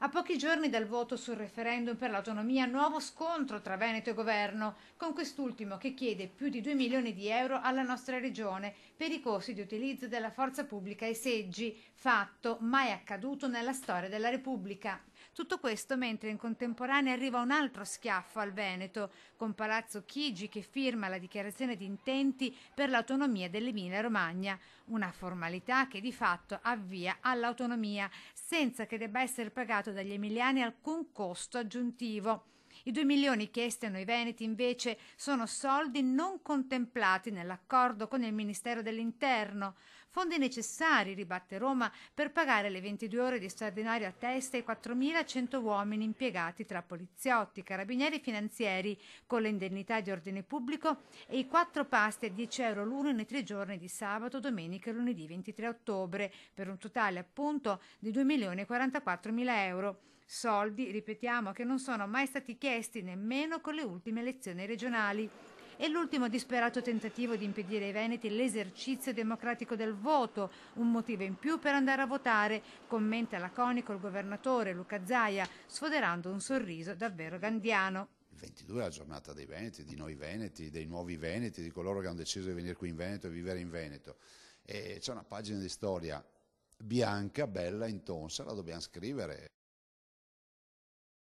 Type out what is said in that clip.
A pochi giorni dal voto sul referendum per l'autonomia, nuovo scontro tra Veneto e governo, con quest'ultimo che chiede più di 2 milioni di euro alla nostra regione per i costi di utilizzo della forza pubblica ai seggi, fatto mai accaduto nella storia della Repubblica. Tutto questo mentre in contemporanea arriva un altro schiaffo al Veneto, con Palazzo Chigi che firma la dichiarazione di intenti per l'autonomia dell'Emilia-Romagna, una formalità che di fatto avvia all'autonomia, senza che debba essere pagato dagli emiliani alcun costo aggiuntivo. I 2 milioni chiesti a noi veneti invece sono soldi non contemplati nell'accordo con il Ministero dell'Interno, fondi necessari, ribatte Roma, per pagare le 22 ore di straordinario a testa ai 4.100 uomini impiegati tra poliziotti, carabinieri e finanzieri, con le indennità di ordine pubblico e i 4 pasti a 10 euro l'uno nei 3 giorni di sabato, domenica e lunedì 23 ottobre, per un totale appunto di 2 milioni e 44 mila euro. Soldi, ripetiamo, che non sono mai stati chiesti nemmeno con le ultime elezioni regionali. E l'ultimo disperato tentativo di impedire ai veneti l'esercizio democratico del voto, un motivo in più per andare a votare, commenta laconico il governatore Luca Zaia, sfoderando un sorriso davvero gandiano. Il 22 è la giornata dei Veneti, di noi Veneti, dei nuovi Veneti, di coloro che hanno deciso di venire qui in Veneto e vivere in Veneto. E c'è una pagina di storia bianca, bella, intonsa, la dobbiamo scrivere.